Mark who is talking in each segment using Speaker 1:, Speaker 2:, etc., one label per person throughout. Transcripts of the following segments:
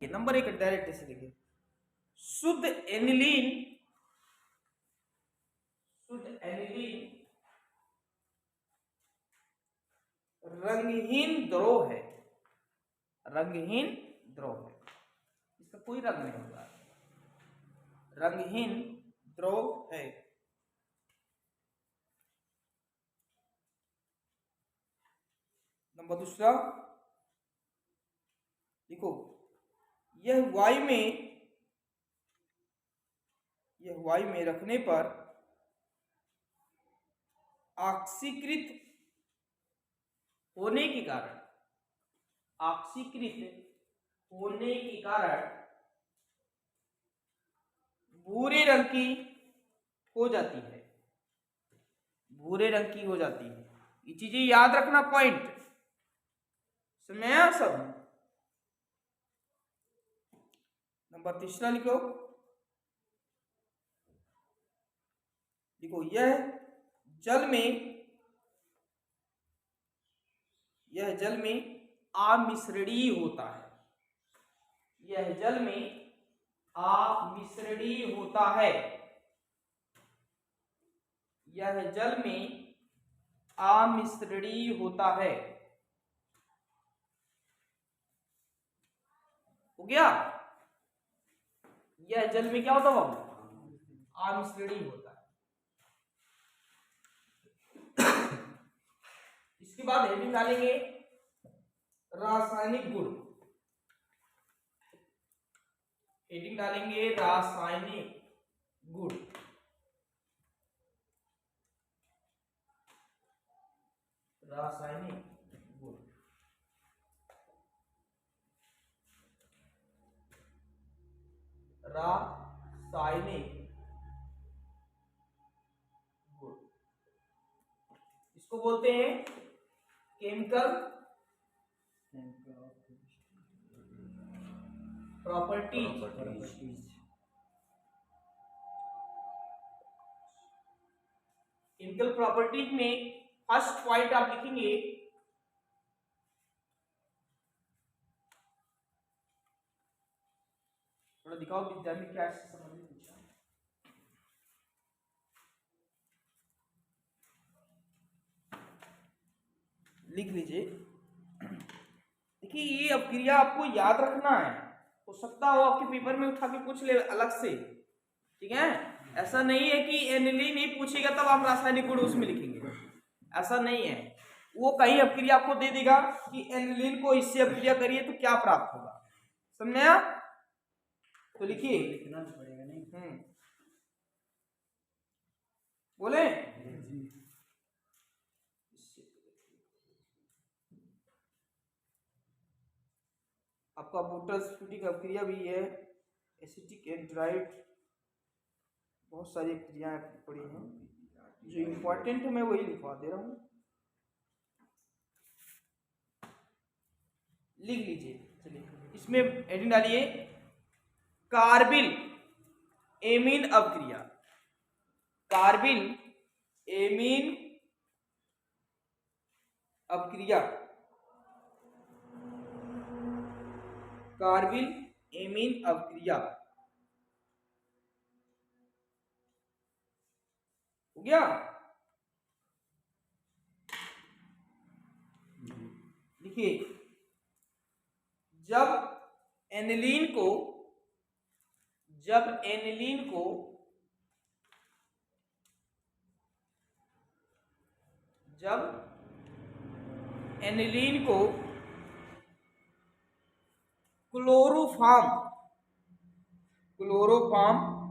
Speaker 1: लिखिए, number 1 direct ऐसे लिखिए, शुद्ध एनिलीन रंगहीन द्रव है, रंगहीन द्रव है, इसका कोई रंग नहीं होता, रंगहीन द्रव है। नंबर दूसरा देखो, यह वायु में रखने पर ऑक्सीकृत होने के कारण भूरे रंग की हो जाती है, भूरे रंग की हो जाती है। ये चीजें याद रखना, पॉइंट समझ सब। नंबर तीसरा लिखो, देखो यह जल में अमिश्रणीय होता है, यह जल में अमिश्रणीय होता है, यह जल में अमिश्रणीय होता है। हो गया, यह जल में क्या होता है, अमिश्रणीय होता है। इसके बाद हेडिंग डालेंगे रासायनिक गुण, हेडिंग डालेंगे रासायनिक गुण, रासायनिक गुण। रासायनिक गुण इसको बोलते हैं केमिकल प्रॉपर्टीज। केमिकल प्रॉपर्टीज में फर्स्ट पॉइंट आप लिखेंगे थोड़ा दिखाओ विद्या में क्या इससे संबंधित पूछा, लिख लीजिए। देखिए ये अपक्रिया आपको याद रखना है, हो सकता हो आपके पेपर में उठा के पूछ ले अलग से, ठीक है। ऐसा नहीं है कि एनिलीन ही पूछेगा तब आप रासायनिक गुण उसमें लिखेंगे, ऐसा नहीं है। वो कहीं अपक्रिया आपको दे देगा कि एनिलीन को इससे अपक्रिया करिए तो क्या प्राप्त होगा, समझे आप? तो लिखिए, लिखना पड़ेगा नहीं। बोले आपका बोटलस्फीटिक अपक्रिया भी है, एसिटिक एंड्राइड, बहुत सारी क्रियाएं पड़ी हैं, जो इंपॉर्टेंट है मैं वही लिखवा दे रहा हूं, लिख लीजिए। चलिए इसमें हेडिंग डालिए कार्बिल एमीन अपक्रिया, कार्बिल एमीन अपक्रिया, कार्बिल एमीन अपक्रिया। हो गया, देखिए जब एनिलीन को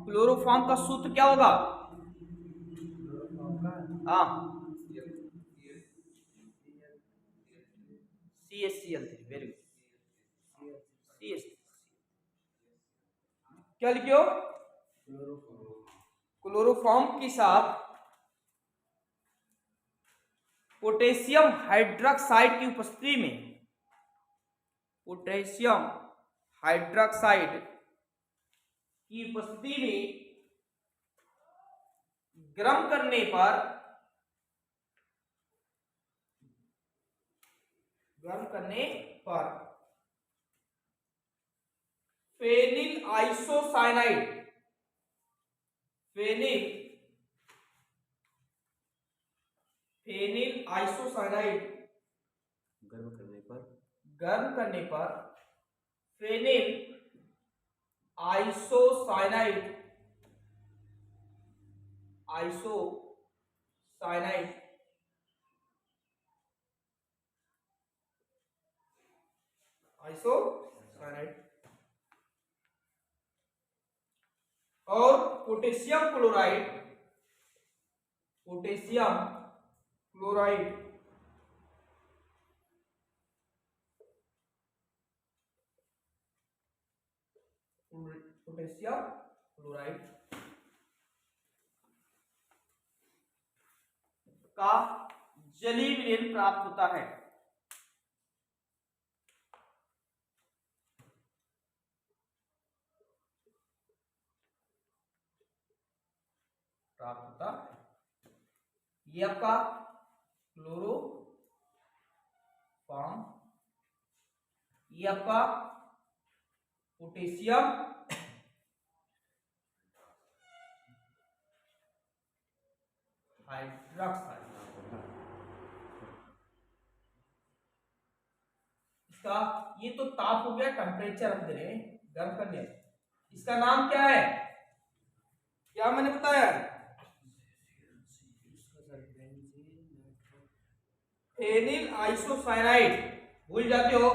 Speaker 1: क्लोरोफॉर्म का सूत्र क्या होगा? हाँ CH3, वेरी गुड, CH3। क्या लिखियो? क्लोरोफॉर्म के साथ पोटेशियम हाइड्रोक्साइड की उपस्थिति में, पोटेशियम हाइड्रोक्साइड की उपस्थिति में गर्म करने पर phenyl isocyanide, phenyl phenyl isocyanide गर्म करने पर फेनिल आइसोसाइनाइड आइसोसाइनाइड आइसोसाइनाइड और potassium chloride, potassium chloride potassium chloride का जलीय विलयन प्राप्त होता है। प्राप्त होता है। ये आपका क्लोरोफॉर्म, ये आपका पोटेशियम हाइड्रोक्साइड, इसका ये तो ताप हो गया, टेम्परेचर हम दे रहे हैं गर्म करने। इसका नाम क्या है, क्या मैंने बताया? फेनिल आइसोसाइनाइड, भूल जाते हो,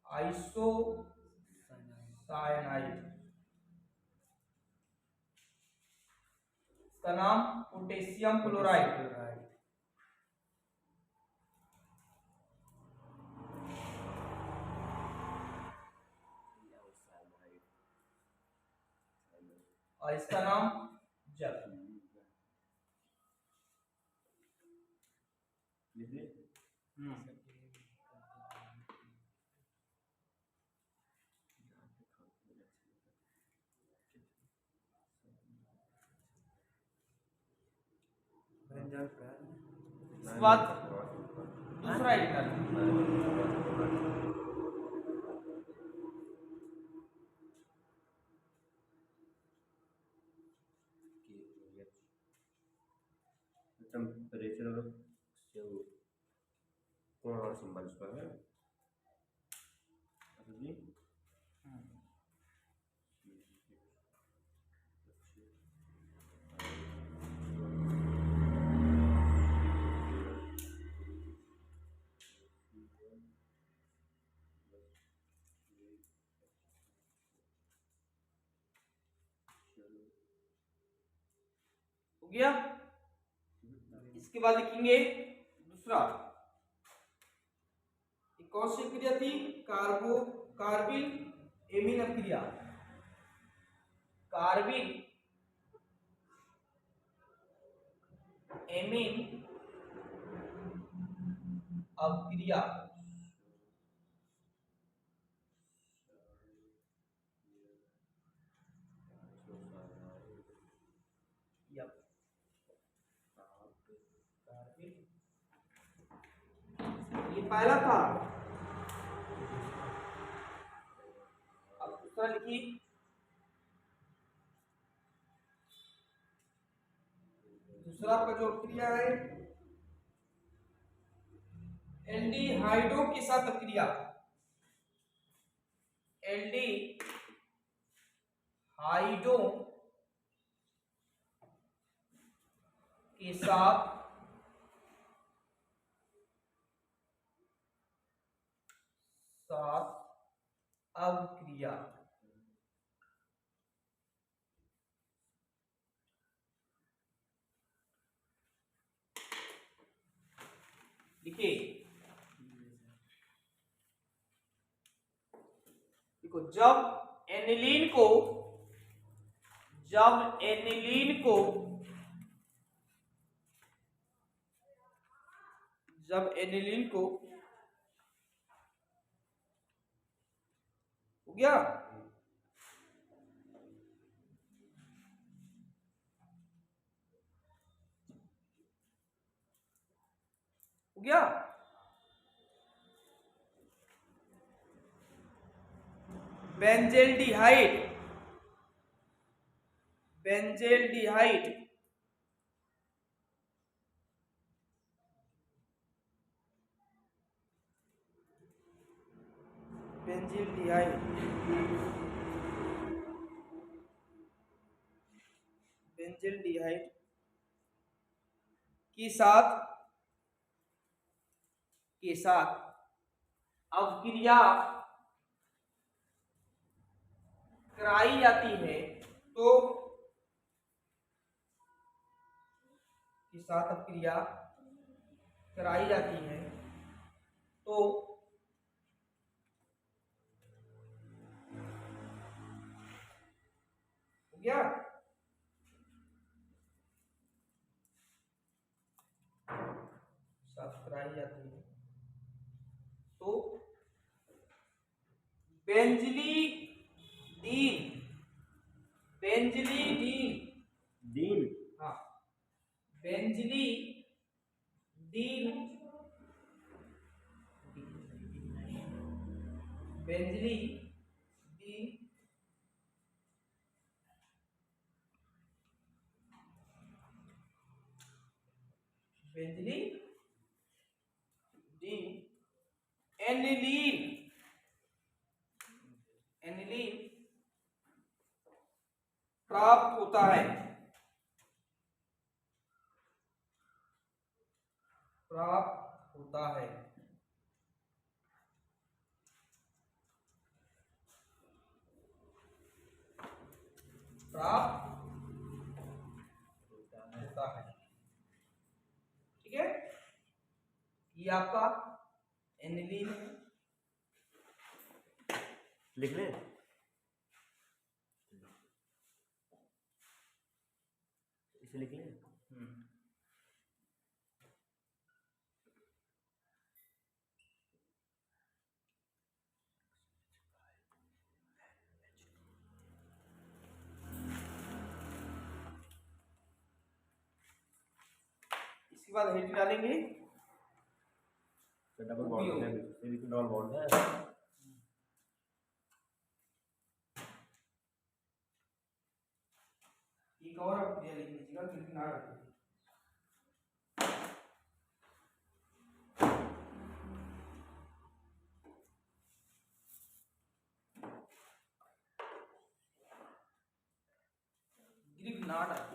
Speaker 1: आइसोसाइनाइड, इसका नाम पोटेशियम क्लोराइड। और इसका नाम जल। इसके बाद दूसरा एडिटर,
Speaker 2: टेम्परेचर कोण और सिंबल पर है जी।
Speaker 1: हो गया। इसके बाद लिखेंगे दूसरा, कौन सी क्रिया थी? कार्बिल एमीन अभिक्रिया, कार्बिल एमीन अभिक्रिया। ये पहला था, अब दूसरा लिखिए। दूसरा आपका जो क्रिया है एल्डिहाइडो के साथ क्रिया, एल्डिहाइडो के साथ अभिक्रिया। देखिए देखो, जब एनिलीन को हो गया, हो गया। बेंजेल्डिहाइड, बेंजेल्डिहाइड, बेंजील्डिहाइड, बेंजील्डिहाइड के साथ अवक्रिया कराई जाती है तो के साथ अवक्रिया कराई जाती है तो हो गया। साथ कराई जाती है तो बेंजलीडीन, बेंजलीडीन,
Speaker 2: दीन।
Speaker 1: हाँ, बेंजलीडीन, बेंजलीडीन बेंजलीडीन एनिलीन, एनिलीन प्राप्त होता है, प्राप्त होता है। प्राप्त होता है, ठीक है। ये आपका एनिलीन है,
Speaker 2: लिख लें। इसे लिख लें।
Speaker 1: इसके बाद हेड डालेंगे
Speaker 2: तो डबल बॉन्ड है, ये तो डबल बॉन्ड है।
Speaker 1: एक और अवक्रिया लिख लीजिएगा क्योंकि ना रखें। ग्रिग्नार्ड